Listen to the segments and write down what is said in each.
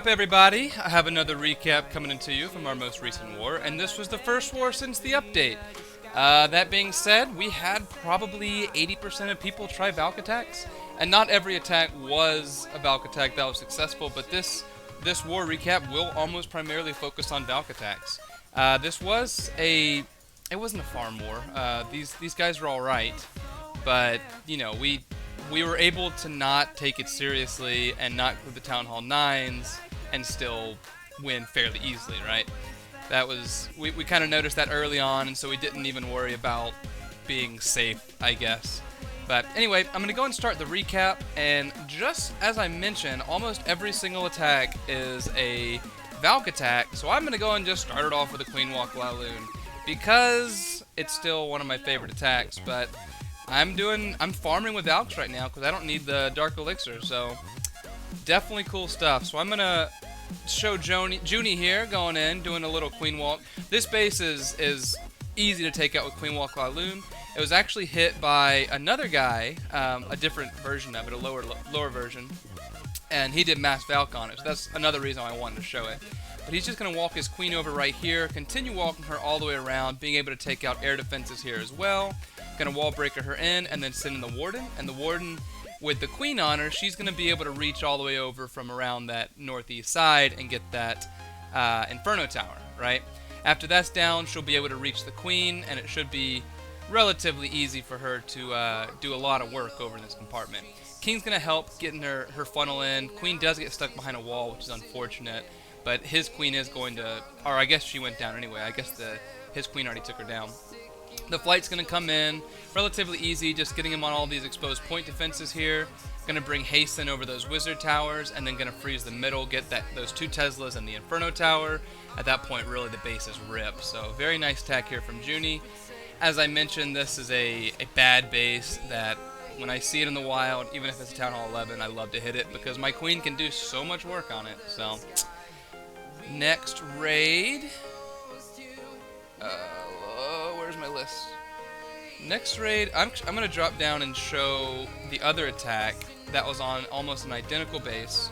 up, everybody? I have another recap coming into you from our most recent war, and this was the first war since the update. That being said, we had probably 80% of people try Valk attacks, and not every attack was a Valk attack that was successful, but this war recap will almost primarily focus on Valk attacks. This was it wasn't a farm war. These guys were all right, but you know we were able to not take it seriously and not include the Town Hall 9s and still win fairly easily, right? That was, we kind of noticed that early on, and so we didn't even worry about being safe, I guess. But anyway, I'm going to go and start the recap, and just as I mentioned, almost every single attack is a Valk attack, so I'm going to go and just start it off with a Queen Walk LaLoon, because it's still one of my favorite attacks, but I'm farming with Valks right now because I don't need the Dark Elixir, so definitely cool stuff. So I'm gonna show Junie here going in, doing a little Queen Walk. This base is easy to take out with Queen Walk LaLoon. It was actually hit by another guy, a different version of it, a lower version, and he did Mass Valks on it. So that's another reason why I wanted to show it. But he's just gonna walk his queen over right here, continue walking her all the way around, being able to take out air defenses here as well. Gonna wall breaker her in and then send in the warden, and the warden with the queen on her, she's gonna be able to reach all the way over from around that northeast side and get that inferno tower, right? After that's down, she'll be able to reach the queen, and it should be relatively easy for her to do a lot of work over in this compartment. King's gonna help getting her funnel in. Queen does get stuck behind a wall, which is unfortunate, but his queen is going to, or I guess she went down anyway. I guess his queen already took her down. The flight's going to come in relatively easy, just getting him on all these exposed point defenses here. Going to bring hasten over those wizard towers, and then going to freeze the middle, get those two Teslas and the Inferno Tower. At that point, really, the base is ripped. So, very nice attack here from Junie. As I mentioned, this is a bad base that, when I see it in the wild, even if it's Town Hall 11, I love to hit it because my queen can do so much work on it. So, next raid. Where's my list? Next raid, I'm going to drop down and show the other attack that was on almost an identical base.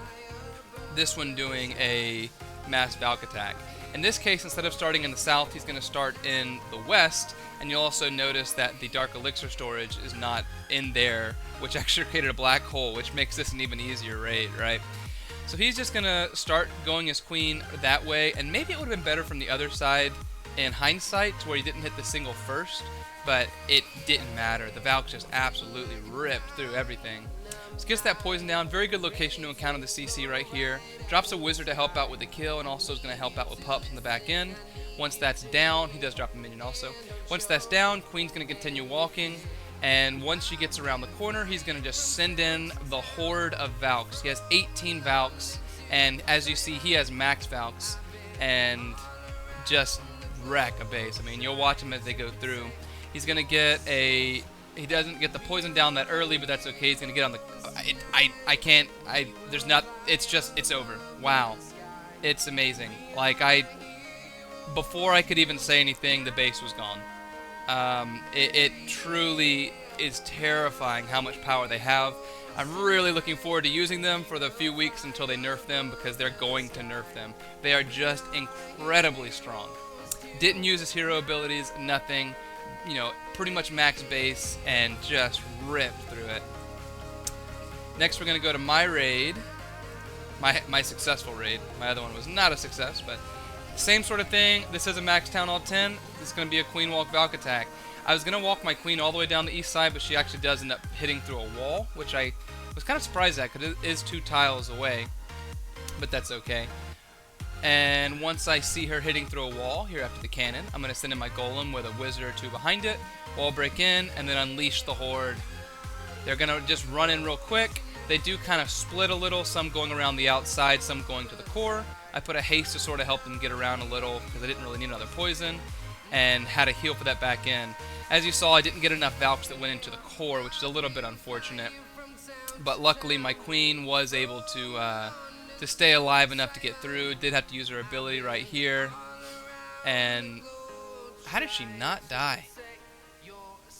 This one doing a Mass Valks attack. In this case, instead of starting in the south, he's going to start in the west, and you'll also notice that the Dark Elixir storage is not in there, which actually created a black hole, which makes this an even easier raid, right? So he's just going to start going his queen that way, and maybe it would have been better from the other side in hindsight to where he didn't hit the single first, but it didn't matter. The Valks just absolutely ripped through everything. So gets that poison down. Very good location to encounter the CC right here. Drops a wizard to help out with the kill, and also is going to help out with pups in the back end. Once that's down, he does drop a minion also. Once that's down, Queen's going to continue walking, and once she gets around the corner, he's going to just send in the horde of Valks. He has 18 Valks, and as you see, he has max Valks, and just wreck a base. I mean, you'll watch him as they go through. He's gonna get he doesn't get the poison down that early, but that's okay. He's gonna get on the, it's over. Wow. It's amazing. Like, before I could even say anything, the base was gone. It truly is terrifying how much power they have. I'm really looking forward to using them for the few weeks until they nerf them, because they're going to nerf them. They are just incredibly strong. Didn't use his hero abilities, nothing. You know, pretty much max base, and just ripped through it. Next, we're going to go to my raid. My successful raid. My other one was not a success, but same sort of thing. This is a max Town Hall 10. This is going to be a Queen Walk Valk attack. I was going to walk my queen all the way down the east side, but she actually does end up hitting through a wall, which I was kind of surprised at because it is 2 tiles away. But that's okay. And once I see her hitting through a wall here after the cannon, I'm going to send in my golem with a wizard or 2 behind it, wall break in, and then unleash the horde. They're going to just run in real quick. They do kind of split a little, some going around the outside, some going to the core. I put a haste to sort of help them get around a little because I didn't really need another poison, and had a heal for that back end. As you saw, I didn't get enough Valks that went into the core, which is a little bit unfortunate. But luckily, my queen was able to stay alive enough to get through. Did have to use her ability right here. And how did she not die?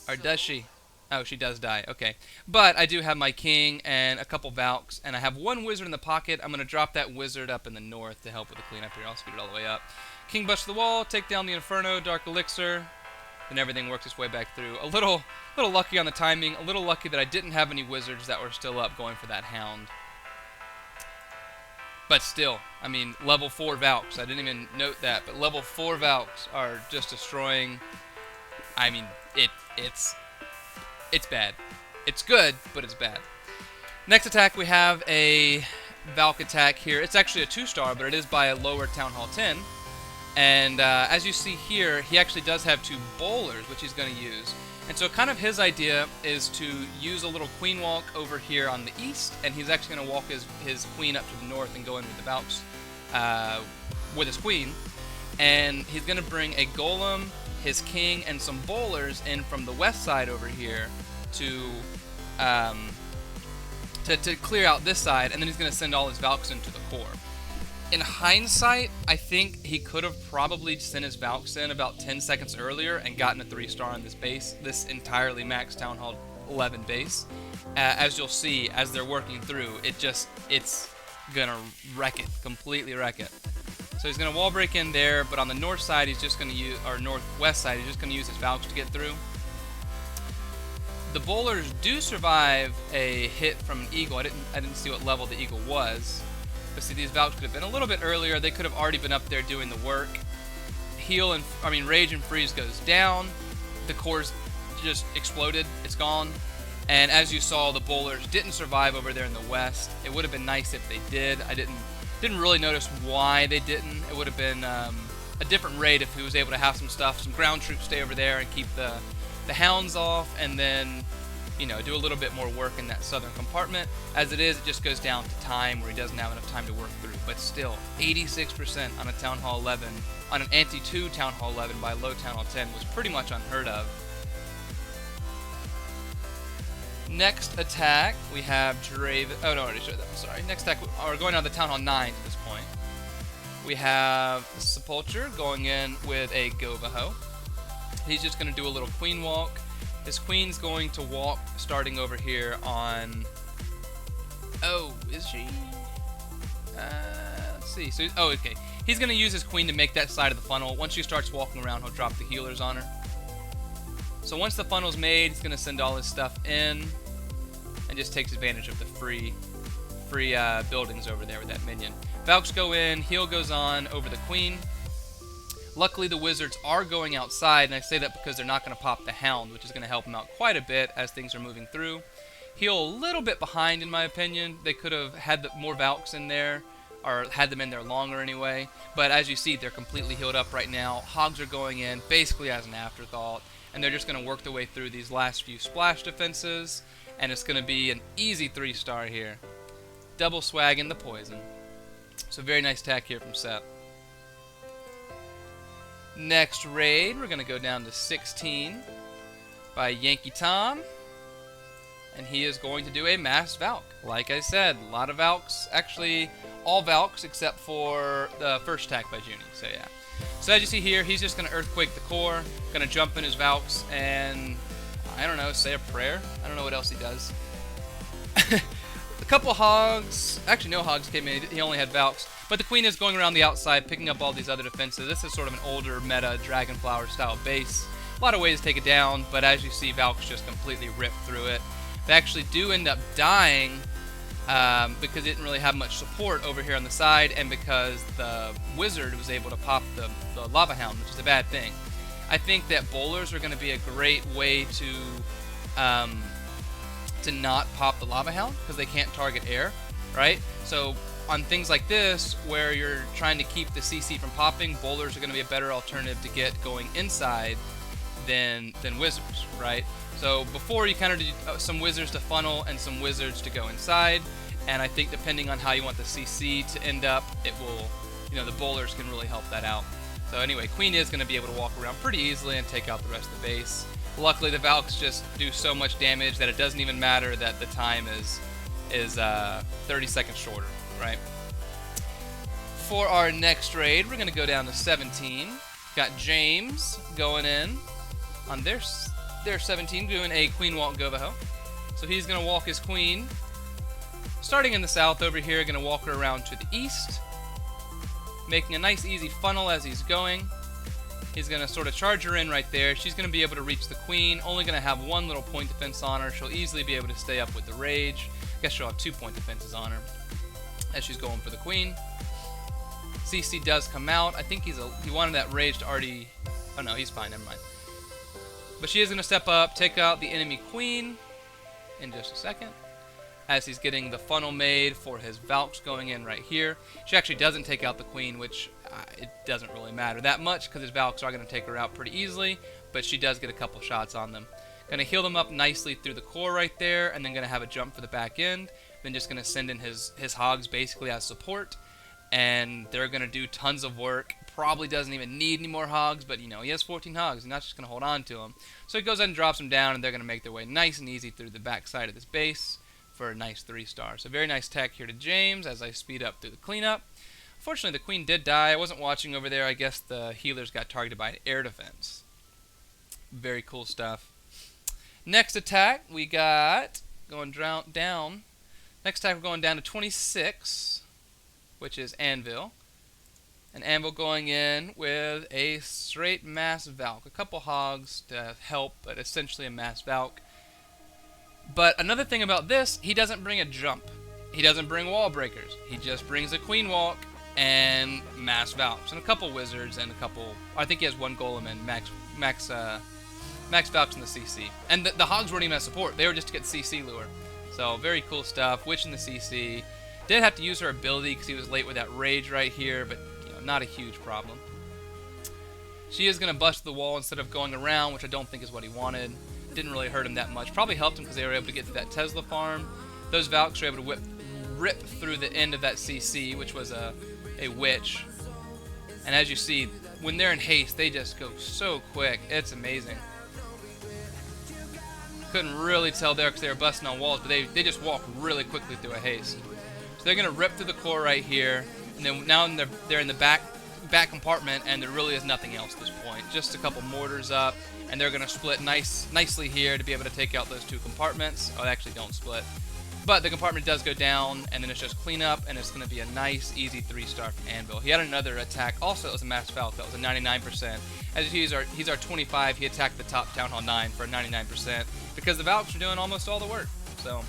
Or does she? Oh, she does die. Okay. But I do have my king and a couple Valks, and I have one wizard in the pocket. I'm going to drop that wizard up in the north to help with the cleanup here. I'll speed it all the way up. King busts the wall, take down the Inferno, Dark Elixir, and everything works its way back through. A little lucky on the timing. A little lucky that I didn't have any wizards that were still up going for that Hound. But still, I mean, level 4 Valks. I didn't even note that, but level 4 Valks are just destroying. I mean, it's bad. It's good, but it's bad. Next attack, we have a Valk attack here. It's actually a 2-star, but it is by a lower Town Hall 10. And as you see here, he actually does have 2 bowlers, which he's going to use. And so kind of his idea is to use a little queen walk over here on the east, and he's actually going to walk his queen up to the north and go in with the Valks with his queen. And he's going to bring a golem, his king, and some bowlers in from the west side over here to clear out this side, and then he's going to send all his Valks into the core. In hindsight, I think he could have probably sent his Valks in about 10 seconds earlier and gotten a 3-star on this base, this entirely max Town Hall 11 base. As you'll see, as they're working through, it's gonna wreck it, completely wreck it. So he's gonna wall break in there, but on the north side, he's just gonna use, or northwest side, he's just gonna use his Valks to get through. The bowlers do survive a hit from an eagle. I didn't see what level the eagle was. But see, these Valks could have been a little bit earlier. They could have already been up there doing the work. Rage and Freeze goes down. The core's just exploded. It's gone. And as you saw, the bowlers didn't survive over there in the west. It would have been nice if they did. I didn't really notice why they didn't. It would have been a different raid if he was able to have some ground troops stay over there and keep the hounds off, and then, you know, do a little bit more work in that southern compartment. As it is, it just goes down to time where he doesn't have enough time to work through. But still, 86% on a Town Hall 11, on an anti-2 Town Hall 11 by low Town Hall 10 was pretty much unheard of. Next attack, we have Draven. Oh, no, I already showed that. I'm sorry. Next attack, we're going on the Town Hall 9 at this point. We have Sepulcher going in with a GoVaHo. He's just going to do a little queen walk. His queen's going to walk starting over here on... Oh, is she? Let's see. So, oh, okay. He's going to use his queen to make that side of the funnel. Once she starts walking around, he'll drop the healers on her. So once the funnel's made, he's going to send all his stuff in and just takes advantage of the free buildings over there with that minion. Valks go in, heal goes on over the queen. Luckily, the wizards are going outside, and I say that because they're not going to pop the Hound, which is going to help them out quite a bit as things are moving through. Heal a little bit behind, in my opinion. They could have had more Valks in there, or had them in there longer anyway. But as you see, they're completely healed up right now. Hogs are going in basically as an afterthought, and they're just going to work their way through these last few splash defenses, and it's going to be an easy 3-star here. Double swag in the poison. So very nice attack here from Sep. Next raid, we're going to go down to 16 by yankeestom, and he is going to do a Mass Valk. Like I said, a lot of Valks, actually all Valks except for the first attack by Juny, so yeah. So as you see here, he's just going to Earthquake the core, going to jump in his Valks, and, I don't know, say a prayer? I don't know what else he does. A couple hogs, actually no hogs came in, he only had Valks. But the queen is going around the outside, picking up all these other defenses. This is sort of an older meta Dragonflower style base. A lot of ways to take it down, but as you see, Valks just completely rip through it. They actually do end up dying because it didn't really have much support over here on the side, and because the wizard was able to pop the Lava Hound, which is a bad thing. I think that bowlers are going to be a great way to not pop the Lava Hound, because they can't target air, right? So on things like this, where you're trying to keep the CC from popping, bowlers are going to be a better alternative to get going inside than wizards, right? So before, you kind of do some wizards to funnel and some wizards to go inside, and I think depending on how you want the CC to end up, it will, you know, the bowlers can really help that out. So anyway, queen is going to be able to walk around pretty easily and take out the rest of the base. Luckily, the Valks just do so much damage that it doesn't even matter that the time is 30 seconds shorter, right? For our next raid, we're going to go down to 17. Got James going in on their there's 17 doing a queen walk GoVaHo. So he's going to walk his queen, starting in the south over here, going to walk her around to the east, making a nice easy funnel as he's going. He's going to sort of charge her in right there. She's going to be able to reach the queen, only going to have one little point defense on her. She'll easily be able to stay up with the rage. I guess she'll have 2 point defenses on her as she's going for the queen. CC does come out. I think he wanted that rage to already... Oh no, he's fine, never mind. But she is going to step up, take out the enemy queen in just a second, as he's getting the funnel made for his Valks going in right here. She actually doesn't take out the queen, which it doesn't really matter that much because his Valks are going to take her out pretty easily, but she does get a couple shots on them. Going to heal them up nicely through the core right there, and then going to have a jump for the back end. Then just going to send in his hogs basically as support, and they're going to do tons of work. Probably doesn't even need any more hogs, but you know, he has 14 hogs. He's not just going to hold on to them. So he goes ahead and drops them down, and they're going to make their way nice and easy through the back side of this base for a nice 3-star. So very nice tech here to James as I speed up through the cleanup. Unfortunately, the queen did die. I wasn't watching over there. I guess the healers got targeted by an air defense. Very cool stuff. Next attack, we got going down. Next attack, we're going down to 26, which is Anvil. And Anvil going in with a straight Mass Valk. A couple hogs to help, but essentially a Mass Valk. But another thing about this, he doesn't bring a jump. He doesn't bring wall breakers. He just brings a queen walk and Mass Valks. And a couple wizards and a couple... I think he has one golem and max Valks in the CC. And the hogs weren't even as support. They were just to get CC lure. So very cool stuff. Witch in the CC. Did have to use her ability because he was late with that rage right here, but not a huge problem. She is going to bust the wall instead of going around, which I don't think is what he wanted. Didn't really hurt him that much. Probably helped him because they were able to get to that Tesla farm. Those Valks were able to rip through the end of that CC, which was a witch. And as you see, when they're in haste, they just go so quick. It's amazing. Couldn't really tell there because they were busting on walls, but they just walk really quickly through a haste. So they're going to rip through the core right here. And then now they're in the back compartment, and there really is nothing else at this point. Just a couple mortars up, and they're going to split nicely here to be able to take out those two compartments. Oh, they actually don't split. But the compartment does go down, and then it's just cleanup, and it's going to be a nice, easy 3-star from Anvil. He had another attack. Also, it was a Mass Valk. That was a 99%. As he's our 25, he attacked the top Town Hall 9 for a 99%, because the Valks are doing almost all the work. So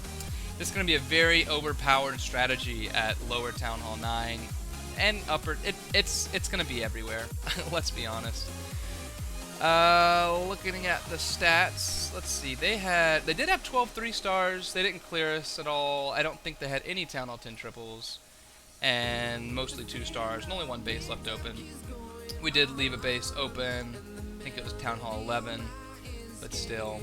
this is going to be a very overpowered strategy at lower Town Hall 9 and upper. It's going to be everywhere. Let's be honest. Looking at the stats, let's see. They did have 12 3-stars. They didn't clear us at all. I don't think they had any Town Hall 10 triples, and mostly 2-stars, and only one base left open. We did leave a base open. I think it was Town Hall 11, but still.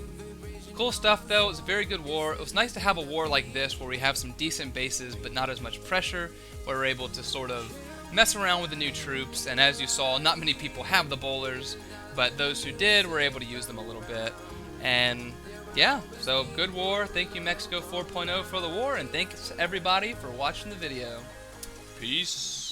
Cool stuff though. It was a very good war. It was nice to have a war like this where we have some decent bases but not as much pressure, where we're able to sort of mess around with the new troops. And as you saw, not many people have the bowlers, but those who did were able to use them a little bit. And yeah, so good war. Thank you Mexico 4.0 for the war, and thanks everybody for watching the video. Peace.